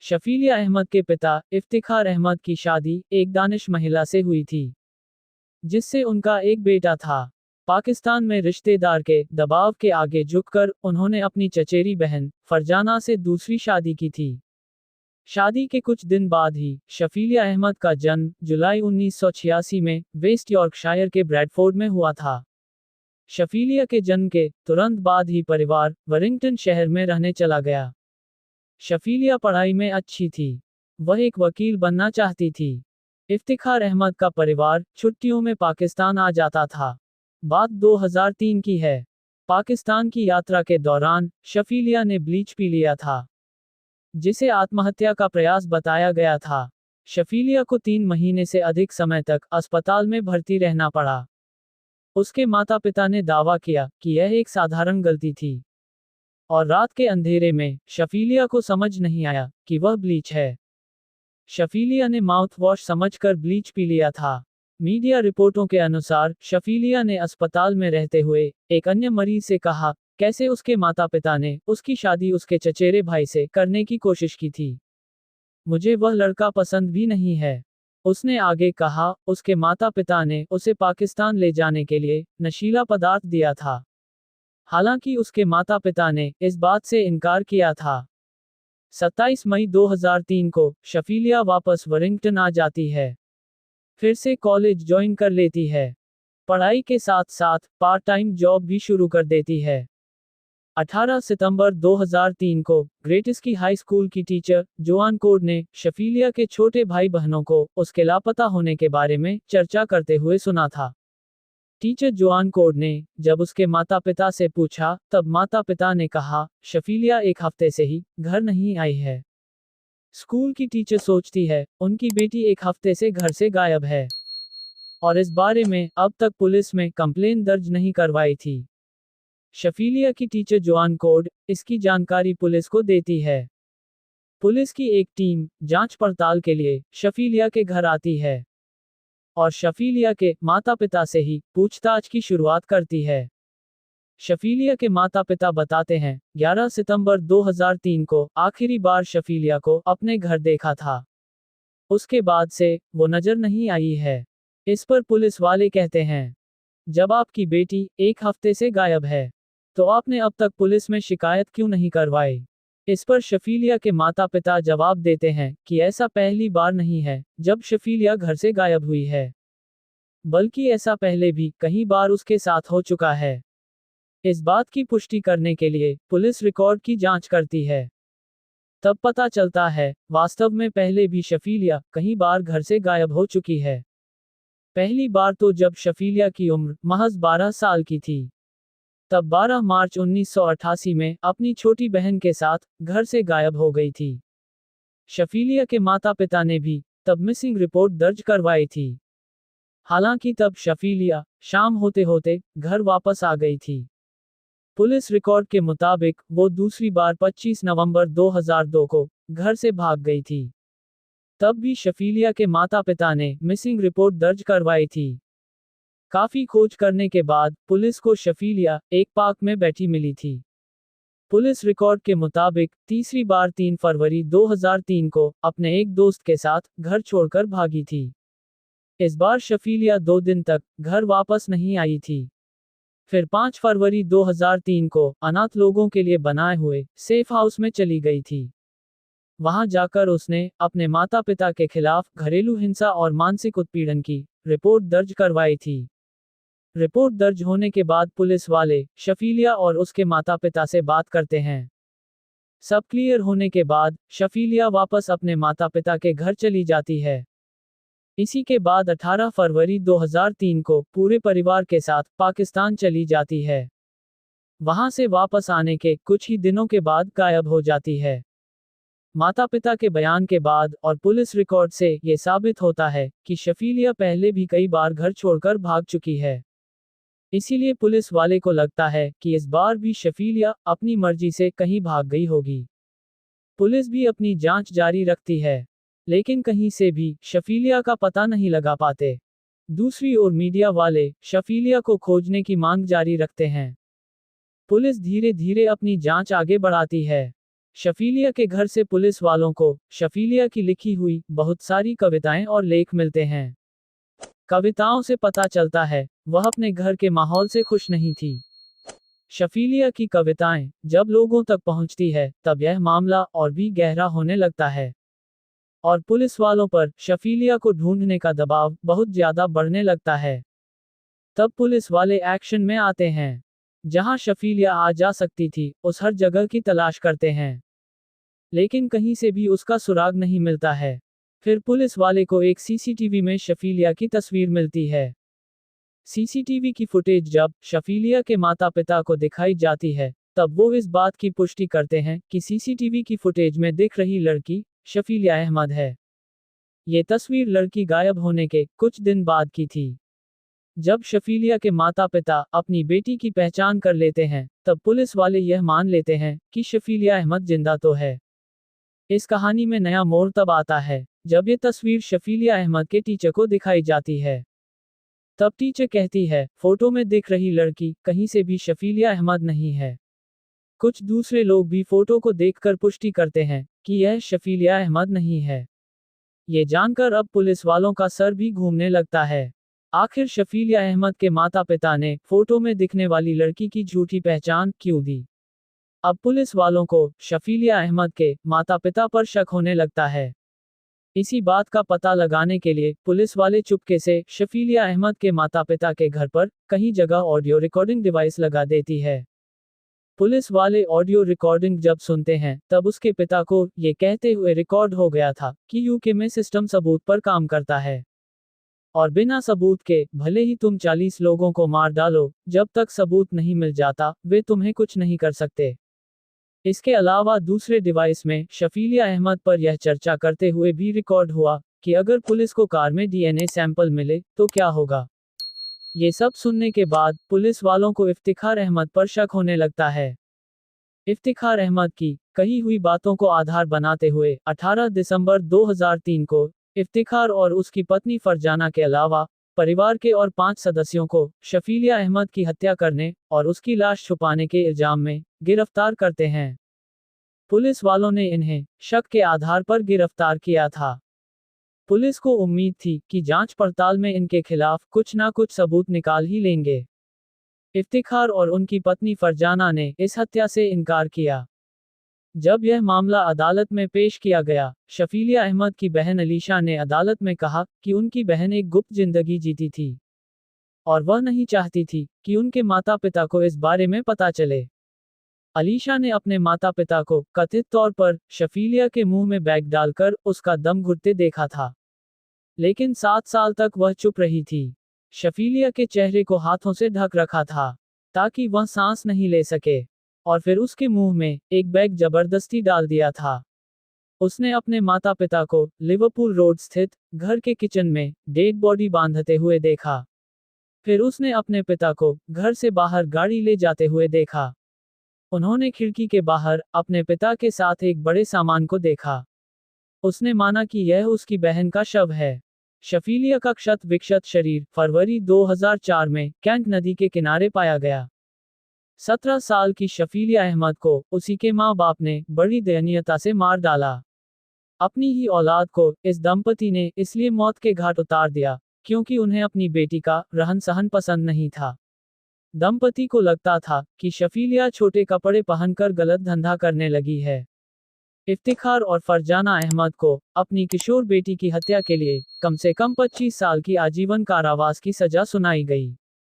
शफीलिया अहमद के पिता इफ्तिखार अहमद की शादी एक दानिश महिला से हुई थी, जिससे उनका एक बेटा था। पाकिस्तान में रिश्तेदार के दबाव के आगे झुककर उन्होंने अपनी चचेरी बहन फरजाना से दूसरी शादी की थी। शादी के कुछ दिन बाद ही शफीलिया अहमद का जन्म जुलाई 1986 में वेस्ट यॉर्कशायर के ब्रैडफोर्ड में हुआ था। शफीलिया के जन्म के तुरंत बाद ही परिवार वरिंगटन शहर में रहने चला गया। शफीलिया पढ़ाई में अच्छी थी। वह एक वकील बनना चाहती थी। इफ्तिखार अहमद का परिवार छुट्टियों में पाकिस्तान आ जाता था। बात 2003 की है। पाकिस्तान की यात्रा के दौरान शफीलिया ने ब्लीच पी लिया था, जिसे आत्महत्या का प्रयास बताया गया था। शफीलिया को 3 महीने से अधिक समय तक अस्पताल में भर्ती रहना पड़ा। उसके माता पिता ने दावा किया कि यह एक साधारण गलती थी और रात के अंधेरे में शफीलिया को समझ नहीं आया कि वह ब्लीच है। शफीलिया ने माउथ वॉश समझकर ब्लीच पी लिया था। मीडिया रिपोर्टों के अनुसार शफीलिया ने अस्पताल में रहते हुए एक अन्य मरीज से कहा कैसे उसके माता पिता ने उसकी शादी उसके चचेरे भाई से करने की कोशिश की थी। मुझे वह लड़का पसंद भी नहीं है। उसने आगे कहा उसके माता पिता ने उसे पाकिस्तान ले जाने के लिए नशीला पदार्थ दिया था। हालांकि उसके माता पिता ने इस बात से इनकार किया था। 27 मई 2003 को शफीलिया वापस वरिंगटन आ जाती है। फिर से कॉलेज ज्वाइन कर लेती है। पढ़ाई के साथ साथ पार्ट टाइम जॉब भी शुरू कर देती है। 18 सितंबर 2003 को ग्रेटिस्की हाई स्कूल की टीचर जोआन कोड ने शफीलिया के छोटे भाई बहनों को उसके लापता होने के बारे में चर्चा करते हुए सुना था। टीचर जोआन कोड ने जब उसके माता पिता से पूछा, तब माता पिता ने कहा शफीलिया एक हफ्ते से ही घर नहीं आई है। स्कूल की टीचर सोचती है उनकी बेटी एक हफ्ते से घर से गायब है और इस बारे में अब तक पुलिस में कंप्लेन दर्ज नहीं करवाई थी। शफीलिया की टीचर जोआन कोड इसकी जानकारी पुलिस को देती है। पुलिस की एक टीम जांच पड़ताल के लिए शफीलिया के घर आती है और शफीलिया के माता पिता से ही पूछताछ की शुरुआत करती है। शफीलिया के माता पिता बताते हैं 11 सितंबर 2003 को आखिरी बार शफीलिया को अपने घर देखा था। उसके बाद से वो नजर नहीं आई है। इस पर पुलिस वाले कहते हैं जब आपकी बेटी एक हफ्ते से गायब है तो आपने अब तक पुलिस में शिकायत क्यों नहीं करवाई। इस पर शफीलिया के माता पिता जवाब देते हैं कि ऐसा पहली बार नहीं है जब शफीलिया घर से गायब हुई है, बल्कि ऐसा पहले भी कई बार उसके साथ हो चुका है। इस बात की पुष्टि करने के लिए पुलिस रिकॉर्ड की जांच करती है। तब पता चलता है वास्तव में पहले भी शफीलिया कई बार घर से गायब हो चुकी है। पहली बार तो जब शफीलिया की उम्र महज 12 साल की थी। तब 12 मार्च 1988 में अपनी छोटी बहन के साथ घर से गायब हो गई थी। शफीलिया के माता पिता ने भी तब मिसिंग रिपोर्ट दर्ज करवाई थी। हालांकि तब शफीलिया शाम होते होते घर वापस आ गई थी। पुलिस रिकॉर्ड के मुताबिक वो दूसरी बार 25 नवंबर 2002 को घर से भाग गई थी। तब भी शफीलिया के माता पिता ने मिसिंग रिपोर्ट दर्ज करवाई थी। काफी खोज करने के बाद पुलिस को शफीलिया एक पार्क में बैठी मिली थी। पुलिस रिकॉर्ड के मुताबिक तीसरी बार 3 फरवरी 2003 को अपने एक दोस्त के साथ घर छोड़कर भागी थी। इस बार शफीलिया 2 दिन तक घर वापस नहीं आई थी। फिर 5 फरवरी 2003 को अनाथ लोगों के लिए बनाए हुए सेफ हाउस में चली गई थी। वहां जाकर उसने अपने माता पिता के खिलाफ घरेलू हिंसा और मानसिक उत्पीड़न की रिपोर्ट दर्ज करवाई थी। रिपोर्ट दर्ज होने के बाद पुलिस वाले शफीलिया और उसके माता पिता से बात करते हैं। सब क्लियर होने के बाद शफीलिया वापस अपने माता पिता के घर चली जाती है। इसी के बाद 18 फरवरी 2003 को पूरे परिवार के साथ पाकिस्तान चली जाती है। वहां से वापस आने के कुछ ही दिनों के बाद गायब हो जाती है। माता पिता के बयान के बाद और पुलिस रिकॉर्ड से ये साबित होता है कि शफीलिया पहले भी कई बार घर छोड़कर भाग चुकी है। इसीलिए पुलिस वाले को लगता है कि इस बार भी शफीलिया अपनी मर्जी से कहीं भाग गई होगी। पुलिस भी अपनी जांच जारी रखती है, लेकिन कहीं से भी शफीलिया का पता नहीं लगा पाते। दूसरी ओर मीडिया वाले शफीलिया को खोजने की मांग जारी रखते हैं। पुलिस धीरे धीरे अपनी जांच आगे बढ़ाती है। शफीलिया के घर से पुलिस वालों को शफीलिया की लिखी हुई बहुत सारी कविताएं और लेख मिलते हैं। कविताओं से पता चलता है वह अपने घर के माहौल से खुश नहीं थी। शफीलिया की कविताएं जब लोगों तक पहुंचती है तब यह मामला और भी गहरा होने लगता है और पुलिस वालों पर शफीलिया को ढूंढने का दबाव बहुत ज्यादा बढ़ने लगता है। तब पुलिस वाले एक्शन में आते हैं। जहां शफीलिया आ जा सकती थी उस हर जगह की तलाश करते हैं, लेकिन कहीं से भी उसका सुराग नहीं मिलता है। फिर पुलिस वाले को एक सीसीटीवी में शफीलिया की तस्वीर मिलती है। सीसीटीवी की फुटेज जब शफीलिया के माता पिता को दिखाई जाती है तब वो इस बात की पुष्टि करते हैं कि सीसीटीवी की फुटेज में दिख रही लड़की शफीलिया अहमद है। ये तस्वीर लड़की गायब होने के कुछ दिन बाद की थी। जब शफीलिया के माता पिता अपनी बेटी की पहचान कर लेते हैं तब पुलिस वाले यह मान लेते हैं कि शफीलिया अहमद जिंदा तो है। इस कहानी में नया मोड़ तब आता है जब ये तस्वीर शफीलिया अहमद के टीचर को दिखाई जाती है। तब टीचर कहती है, फोटो में दिख रही लड़की कहीं से भी शफीलिया अहमद नहीं है। कुछ दूसरे लोग भी फोटो को देखकर पुष्टि करते हैं कि यह शफीलिया अहमद नहीं है। ये जानकर अब पुलिस वालों का सर भी घूमने लगता है। आखिर शफीलिया अहमद के माता पिता ने फोटो में दिखने वाली लड़की की झूठी पहचान क्यों दी? अब पुलिस वालों को शफीलिया अहमद के माता पिता पर शक होने लगता है। इसी बात का पता लगाने के लिए पुलिस वाले चुपके से शफीलिया अहमद के माता पिता के घर पर कहीं जगह ऑडियो रिकॉर्डिंग डिवाइस लगा देती है। पुलिस वाले ऑडियो रिकॉर्डिंग जब सुनते हैं तब उसके पिता को ये कहते हुए रिकॉर्ड हो गया था कि यूके में सिस्टम सबूत पर काम करता है और बिना सबूत के भले ही तुम 40 लोगों को मार डालो, जब तक सबूत नहीं मिल जाता वे तुम्हें कुछ नहीं कर सकते। इसके अलावा दूसरे डिवाइस में शफीलिया अहमद पर यह चर्चा करते हुए भी रिकॉर्ड हुआ कि अगर पुलिस को कार में डीएनए सैंपल मिले तो क्या होगा। ये सब सुनने के बाद पुलिस वालों को इफ्तिखार अहमद पर शक होने लगता है। इफ्तिखार अहमद की कही हुई बातों को आधार बनाते हुए 18 दिसंबर 2003 को इफ्तिखार और उसकी पत्नी फरजाना के अलावा परिवार के और 5 सदस्यों को शफीलिया अहमद की हत्या करने और उसकी लाश छुपाने के इल्जाम में गिरफ्तार करते हैं। पुलिस वालों ने इन्हें शक के आधार पर गिरफ्तार किया था। पुलिस को उम्मीद थी कि जांच पड़ताल में इनके खिलाफ कुछ ना कुछ सबूत निकाल ही लेंगे। इफ्तिखार और उनकी पत्नी फरजाना ने इस हत्या से इनकार किया। जब यह मामला अदालत में पेश किया गया, शफीलिया अहमद की बहन अलीशा ने अदालत में कहा कि उनकी बहन एक गुप्त जिंदगी जीती थी और वह नहीं चाहती थी कि उनके माता पिता को इस बारे में पता चले। अलीशा ने अपने माता पिता को कथित तौर पर शफीलिया के मुंह में बैग डालकर उसका दम घुटते देखा था, लेकिन 7 साल तक वह चुप रही थी। शफीलिया के चेहरे को हाथों से ढक रखा था ताकि वह सांस नहीं ले सके और फिर उसके मुंह में एक बैग जबरदस्ती डाल दिया था। उसने अपने माता पिता को लिवरपूल रोड स्थित घर के किचन में डेड बॉडी बांधते हुए देखा। फिर उसने अपने पिता को घर से बाहर गाड़ी ले जाते हुए देखा। उन्होंने खिड़की के बाहर अपने पिता के साथ एक बड़े सामान को देखा। उसने माना कि यह उसकी बहन का शव है। शफीलिया का क्षत विक्षत शरीर फरवरी 2004 में कैंट नदी के किनारे पाया गया। 17 साल की शफीलिया अहमद को उसी के माँ बाप ने बड़ी दयनीयता से मार डाला। अपनी ही औलाद को इस दंपति ने इसलिए मौत के घाट उतार दिया क्योंकि उन्हें अपनी बेटी का रहन सहन पसंद नहीं था। दंपति को लगता था कि शफीलिया छोटे कपड़े पहनकर गलत धंधा करने लगी है। इफ्तिखार और फरजाना अहमद को अपनी किशोर बेटी की हत्या के लिए कम से कम 25 साल की आजीवन कारावास की सजा सुनाई गई।